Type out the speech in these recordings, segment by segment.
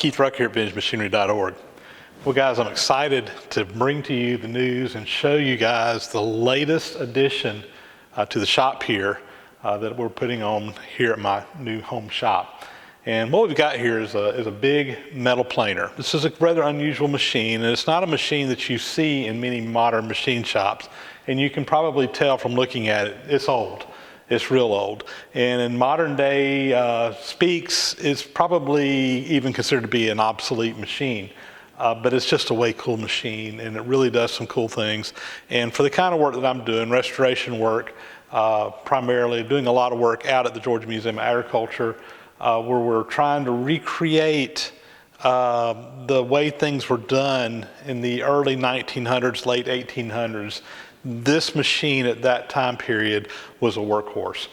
Keith Ruck here at VintageMachinery.org. Well guys, I'm excited to bring to you the news and show you guys the latest addition to the shop here that we're putting on here at my new home shop. And what we've got here is a big metal planer. This is a rather unusual machine, and it's not a machine that you see in many modern machine shops. And you can probably tell from looking at it, it's old. It's real old. And in modern day speaks, it's probably even considered to be an obsolete machine. But it's just a way cool machine, and it really does some cool things. And for the kind of work that I'm doing, restoration work, primarily doing a lot of work out at the Georgia Museum of Agriculture, where we're trying to recreate the way things were done in the early 1900s, late 1800s. This machine at that time period was a workhorse,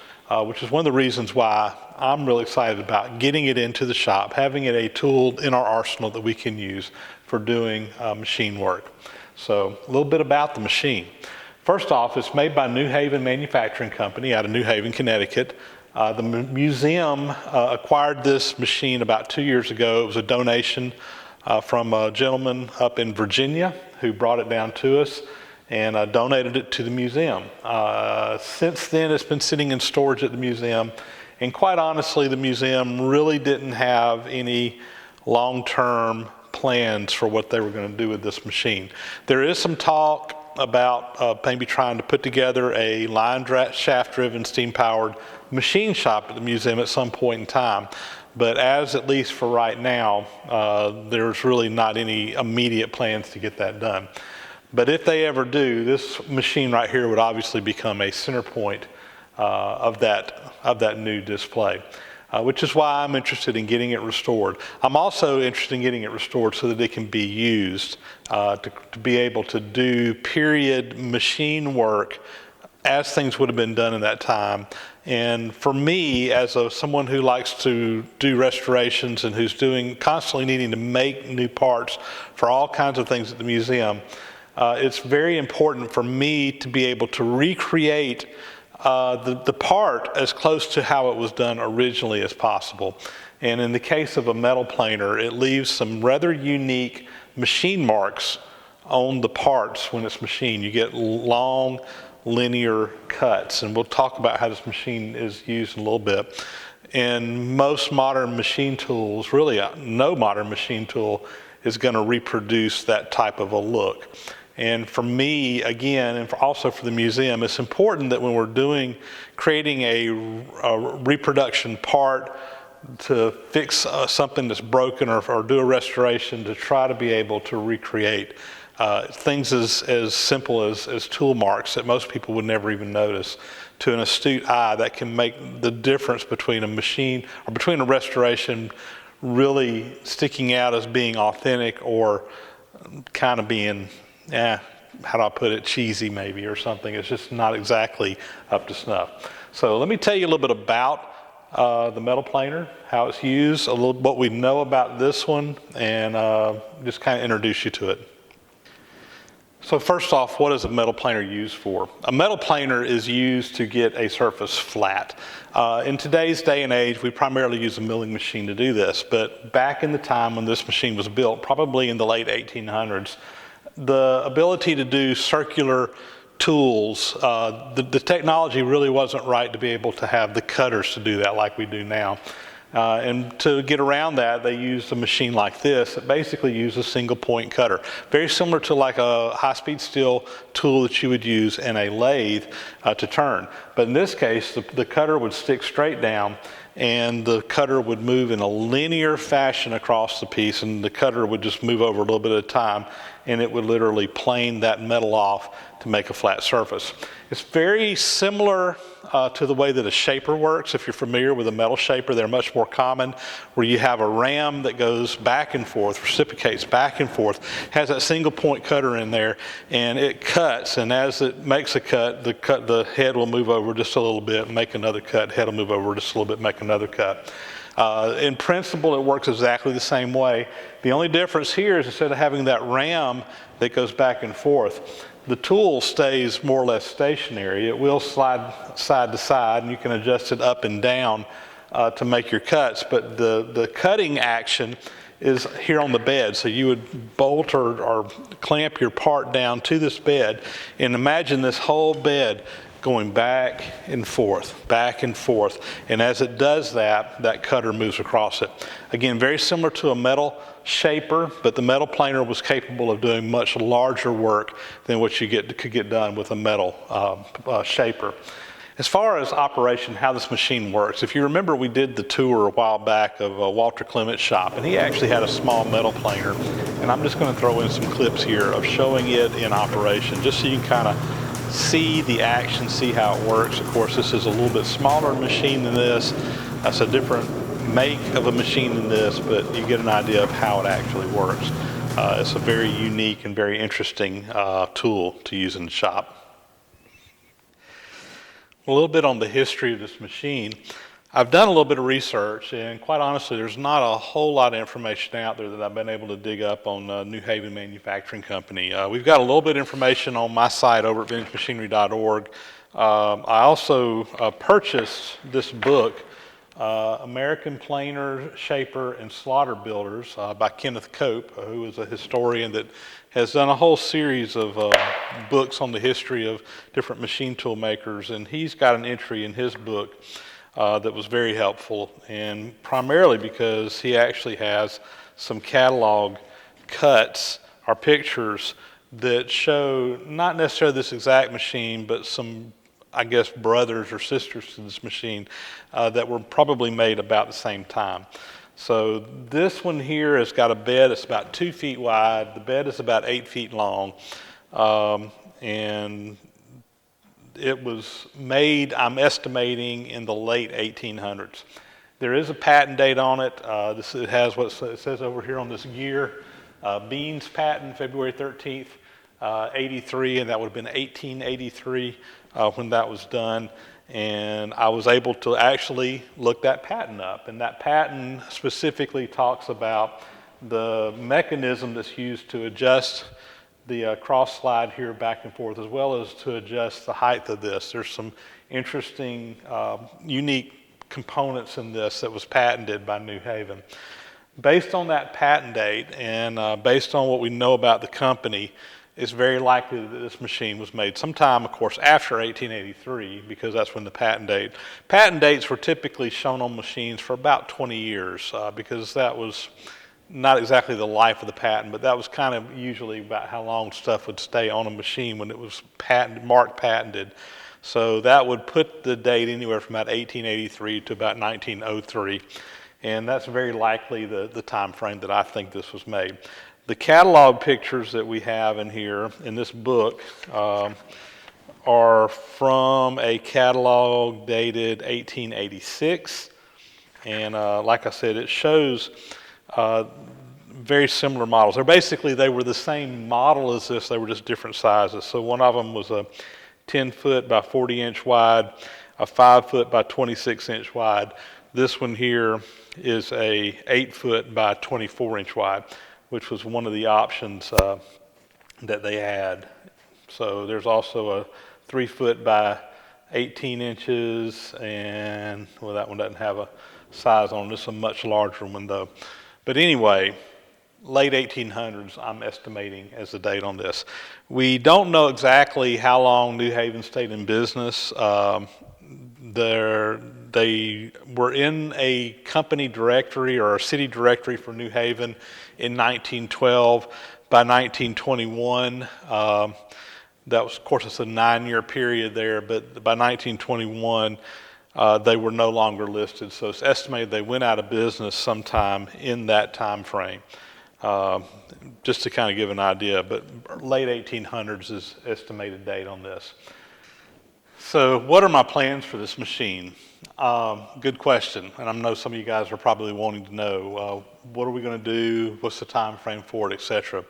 which is one of the reasons why I'm really excited about getting it into the shop, having it a tool in our arsenal that we can use for doing machine work. So a little bit about the machine. First off, it's made by New Haven Manufacturing Company out of New Haven, Connecticut. The museum acquired this machine about 2 years ago. It was a donation from a gentleman up in Virginia who brought it down to us and donated it to the museum. Since then, it's been sitting in storage at the museum, and quite honestly, the museum really didn't have any long-term plans for what they were going to do with this machine. There is some talk about maybe trying to put together a line shaft-driven, steam-powered machine shop at the museum at some point in time. But as at least for right now, there's really not any immediate plans to get that done. But if they ever do, this machine right here would obviously become a center point of that new display, which is why I'm interested in getting it restored. I'm also interested in getting it restored so that it can be used to be able to do period machine work as things would have been done in that time. And for me, as someone who likes to do restorations and who's constantly needing to make new parts for all kinds of things at the museum, it's very important for me to be able to recreate the part as close to how it was done originally as possible. And in the case of a metal planer, it leaves some rather unique machine marks on the parts when it's machined. You get long linear cuts, and we'll talk about how this machine is used in a little bit. And most modern machine tools, really no modern machine tool, is going to reproduce that type of a look. And for me, again, and also for the museum, it's important that when we're creating a reproduction part to fix something that's broken or do a restoration, to try to be able to recreate things as simple as tool marks that most people would never even notice. To an astute eye, that can make the difference between a machine or between a restoration really sticking out as being authentic or kind of being, how do I put it, cheesy maybe or something. It's just not exactly up to snuff. So let me tell you a little bit about the metal planer, how it's used, a little what we know about this one, and just kind of introduce you to it. So first off, what is a metal planer used for? A metal planer is used to get a surface flat. In today's day and age, we primarily use a milling machine to do this, but back in the time when this machine was built, probably in the late 1800s, the ability to do circular tools, the technology really wasn't right to be able to have the cutters to do that like we do now. And to get around that, they used a machine like this that basically used a single point cutter. Very similar to like a high-speed steel tool that you would use in a lathe to turn. But in this case, the cutter would stick straight down, and the cutter would move in a linear fashion across the piece, and the cutter would just move over a little bit at a time, and it would literally plane that metal off to make a flat surface. It's very similar to the way that a shaper works. If you're familiar with a metal shaper, they're much more common, where you have a ram that goes back and forth, reciprocates back and forth, has that single point cutter in there, and it cuts, and as it makes a cut, the head will move over just a little bit, make another cut, head will move over just a little bit, make another cut. In principle, it works exactly the same way. The only difference here is instead of having that ram that goes back and forth, the tool stays more or less stationary. It will slide side to side, and you can adjust it up and down to make your cuts, but the cutting action is here on the bed. So you would bolt or clamp your part down to this bed, and imagine this whole bed going back and forth, and as it does that, that cutter moves across it. Again, very similar to a metal shaper, but the metal planer was capable of doing much larger work than what you could get done with a metal shaper. As far as operation, how this machine works, if you remember, we did the tour a while back of Walter Clement's shop, and he actually had a small metal planer, and I'm just going to throw in some clips here of showing it in operation, just so you can kind of see the action, see how it works. Of course, this is a little bit smaller machine than this. That's a different make of a machine than this, but you get an idea of how it actually works. It's a very unique and very interesting tool to use in the shop. A little bit on the history of this machine. I've done a little bit of research, and quite honestly, there's not a whole lot of information out there that I've been able to dig up on New Haven Manufacturing Company. We've got a little bit of information on my site over at vintagemachinery.org. I also purchased this book, American Planer, Shaper, and Slaughter Builders by Kenneth Cope, who is a historian that has done a whole series of books on the history of different machine tool makers, and he's got an entry in his book that was very helpful, and primarily because he actually has some catalog cuts or pictures that show not necessarily this exact machine, but some, I guess, brothers or sisters to this machine that were probably made about the same time. So this one here has got a bed that's about 2 feet wide. The bed is about 8 feet long, and it was made, I'm estimating, in the late 1800s. There is a patent date on it. It has what it says over here on this gear, Beans patent, February 13th, 83, and that would have been 1883 when that was done. And I was able to actually look that patent up, and that patent specifically talks about the mechanism that's used to adjust the cross slide here back and forth, as well as to adjust the height of this. There's some interesting, unique components in this that was patented by New Haven. Based on that patent date and based on what we know about the company, it's very likely that this machine was made sometime, of course, after 1883, because that's when the patent date. Patent dates were typically shown on machines for about 20 years, because that was not exactly the life of the patent, but that was kind of usually about how long stuff would stay on a machine when it was marked patented. So that would put the date anywhere from about 1883 to about 1903, and that's very likely the time frame that I think this was made. The catalog pictures that we have in here in this book are from a catalog dated 1886, and like I said, it shows very similar models. They were the same model as this, they were just different sizes. So one of them was a 10-foot by 40-inch wide, a 5-foot by 26-inch wide. This one here is a 8-foot by 24-inch wide, which was one of the options that they had. So there's also a 3-foot by 18 inches, and well, that one doesn't have a size on it. It's a much larger one though. But anyway, late 1800s, I'm estimating as the date on this. We don't know exactly how long New Haven stayed in business. They were in a company directory or a city directory for New Haven in 1912. By 1921, that was, of course, it's a 9-year period there, but by 1921, they were no longer listed. So it's estimated they went out of business sometime in that time frame, just to kind of give an idea, but late 1800s is estimated date on this. So what are my plans for this machine? Good question, and I know some of you guys are probably wanting to know, what are we going to do, what's the time frame for it, etc.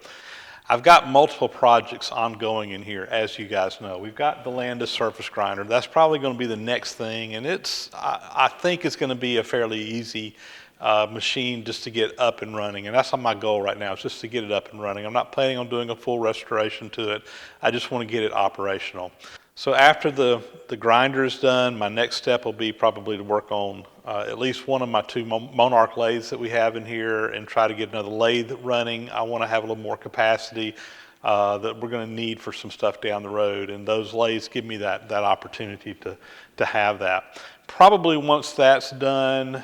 I've got multiple projects ongoing in here, as you guys know. We've got the Landis surface grinder. That's probably going to be the next thing, and I think it's going to be a fairly easy machine just to get up and running, and that's my goal right now, is just to get it up and running. I'm not planning on doing a full restoration to it. I just want to get it operational. So after the grinder is done, my next step will be probably to work on at least one of my two Monarch lathes that we have in here and try to get another lathe running. I want to have a little more capacity that we're going to need for some stuff down the road, and those lathes give me that opportunity to have that. Probably once that's done,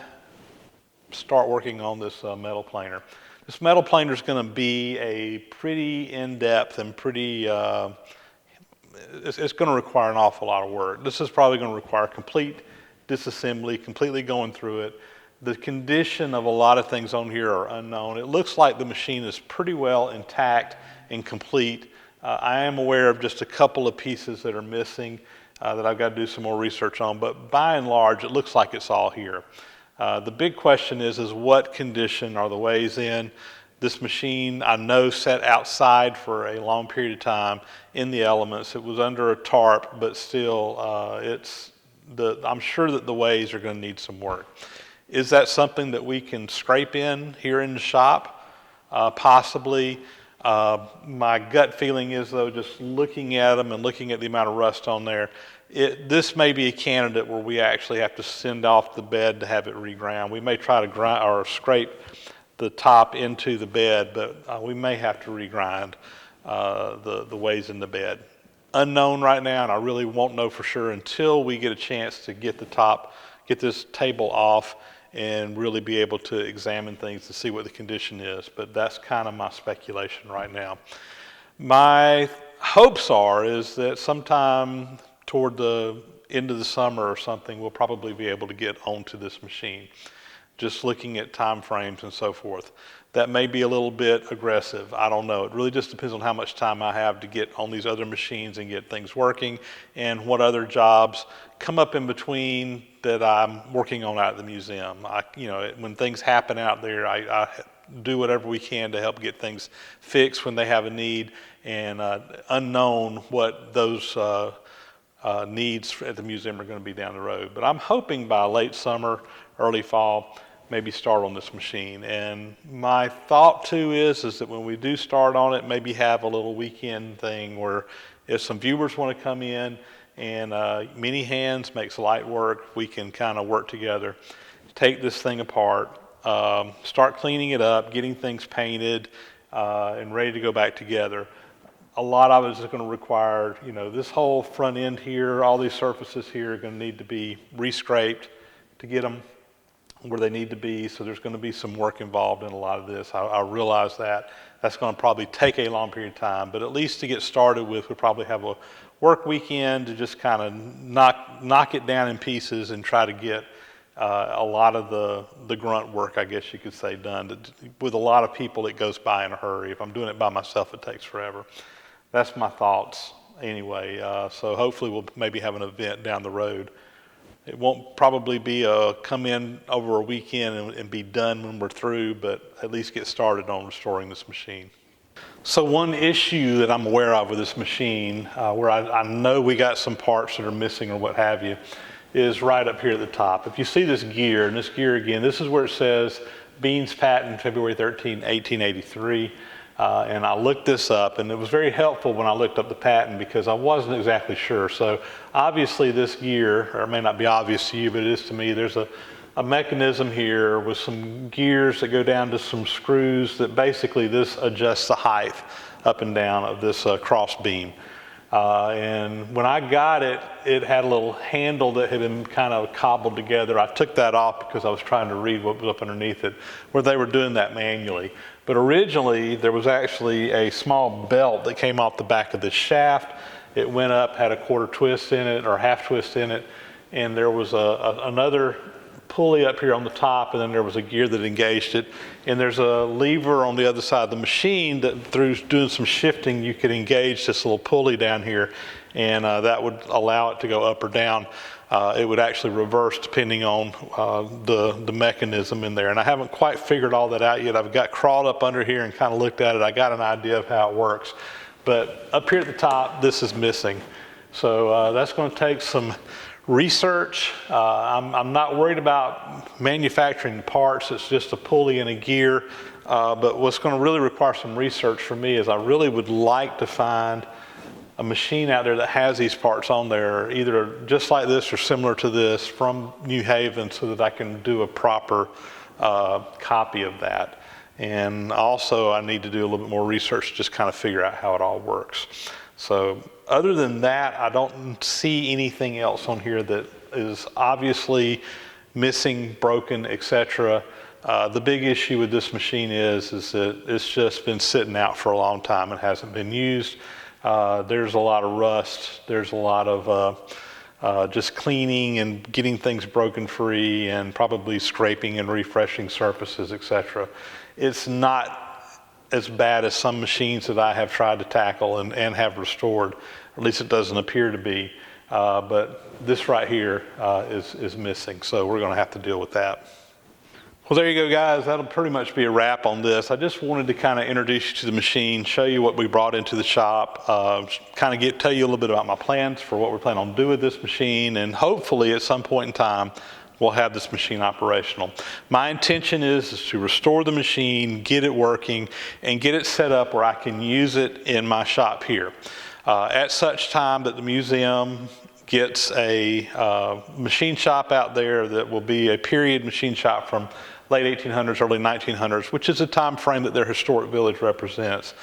start working on this metal planer. This metal planer is going to be a pretty in-depth and pretty, it's going to require an awful lot of work. This is probably going to require complete disassembly, completely going through it. The condition of a lot of things on here are unknown. It looks like the machine is pretty well intact and complete. I am aware of just a couple of pieces that are missing that I've got to do some more research on, but by and large, it looks like it's all here. The big question is what condition are the ways in? This machine, I know, sat outside for a long period of time in the elements. It was under a tarp, but still, I'm sure that the ways are going to need some work. Is that something that we can scrape in here in the shop? Possibly. My gut feeling is, though, just looking at them and looking at the amount of rust on there, this may be a candidate where we actually have to send off the bed to have it reground. We may try to grind or scrape the top into the bed, but we may have to regrind the ways in the bed. Unknown right now, and I really won't know for sure until we get a chance to get this table off and really be able to examine things to see what the condition is. But that's kind of my speculation right now. My hopes is that sometime toward the end of the summer or something, we'll probably be able to get onto this machine. Just looking at time frames and so forth. That may be a little bit aggressive. I don't know. It really just depends on how much time I have to get on these other machines and get things working, and what other jobs come up in between that I'm working on out at the museum. When things happen out there, I do whatever we can to help get things fixed when they have a need, and unknown what those needs at the museum are going to be down the road. But I'm hoping by late summer, early fall, maybe start on this machine. And my thought too is that when we do start on it, maybe have a little weekend thing where if some viewers want to come in, and many hands makes light work, we can kind of work together, take this thing apart, start cleaning it up, getting things painted and ready to go back together. A lot of it is going to require, this whole front end here, all these surfaces here are going to need to be re-scraped to get them where they need to be. So there's going to be some work involved in a lot of this. I realize that. That's going to probably take a long period of time, but at least to get started with, we'll probably have a work weekend to just kind of knock it down in pieces and try to get a lot of the grunt work, I guess you could say, done. With a lot of people, it goes by in a hurry. If I'm doing it by myself, it takes forever. That's my thoughts anyway. So hopefully we'll maybe have an event down the road. It won't probably be come in over a weekend and be done when we're through, but at least get started on restoring this machine. So one issue that I'm aware of with this machine, where I know we got some parts that are missing or what have you, is right up here at the top. If you see this gear, and this gear again, this is where it says Beans patent February 13, 1883. And I looked this up, and it was very helpful when I looked up the patent because I wasn't exactly sure. So obviously this gear, or it may not be obvious to you, but it is to me, there's a mechanism here with some gears that go down to some screws that basically this adjusts the height up and down of this cross beam. And when I got it, it had a little handle that had been kind of cobbled together. I took that off because I was trying to read what was up underneath it, where they were doing that manually. But originally, there was actually a small belt that came off the back of this shaft. It went up, had a quarter twist in it, or half twist in it, and there was another pulley up here on the top, and then there was a gear that engaged it. And there's a lever on the other side of the machine that through doing some shifting, you could engage this little pulley down here, and that would allow it to go up or down. It would actually reverse depending on the mechanism in there. And I haven't quite figured all that out yet. I've got crawled up under here and kind of looked at it. I got an idea of how it works. But up here at the top, this is missing. So that's going to take some research. I'm not worried about manufacturing the parts. It's just a pulley and a gear. But what's going to really require some research for me is I really would like to find a machine out there that has these parts on there, either just like this or similar to this from New Haven, so that I can do a proper copy of that. And also I need to do a little bit more research to just kind of figure out how it all works. So other than that, I don't see anything else on here that is obviously missing, broken, etc. The big issue with this machine is that it's just been sitting out for a long time and hasn't been used. There's a lot of rust. There's a lot of just cleaning and getting things broken free, and probably scraping and refreshing surfaces, etc. It's not as bad as some machines that I have tried to tackle and have restored. At least it doesn't appear to be. But this right here is missing, so we're going to have to deal with that. Well, there you go, guys. That'll pretty much be a wrap on this. I just wanted to kind of introduce you to the machine, show you what we brought into the shop, kind of tell you a little bit about my plans for what we're planning on doing with this machine, and hopefully at some point in time, we'll have this machine operational. My intention is to restore the machine, get it working, and get it set up where I can use it in my shop here. At such time that the museum gets a machine shop out there that will be a period machine shop from late 1800s, early 1900s, which is a time frame that their historic village represents,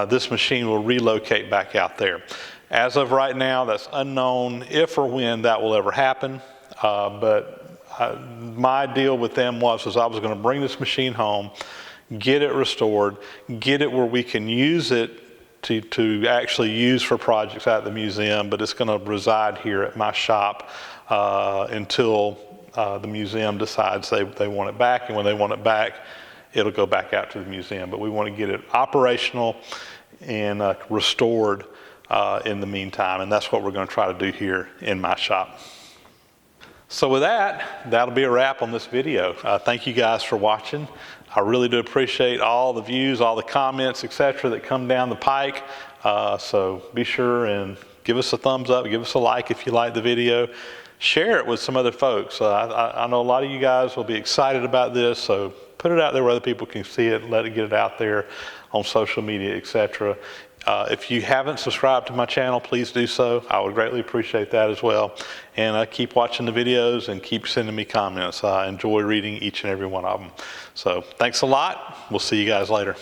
this machine will relocate back out there. As of right now, that's unknown if or when that will ever happen, but my deal with them was I was going to bring this machine home, get it restored, get it where we can use it to actually use for projects at the museum, but it's going to reside here at my shop until the museum decides they want it back, and when they want it back, it'll go back out to the museum. But we want to get it operational and restored in the meantime, and that's what we're going to try to do here in my shop. So with that, that'll be a wrap on this video. Thank you guys for watching. I really do appreciate all the views, all the comments, etc. that come down the pike. So be sure and give us a thumbs up, give us a like if you like the video. Share it with some other folks. I know a lot of you guys will be excited about this, so put it out there where other people can see it, let it get it out there on social media, etc. If you haven't subscribed to my channel, please do so. I would greatly appreciate that as well. And keep watching the videos and keep sending me comments. I enjoy reading each and every one of them. So thanks a lot. We'll see you guys later.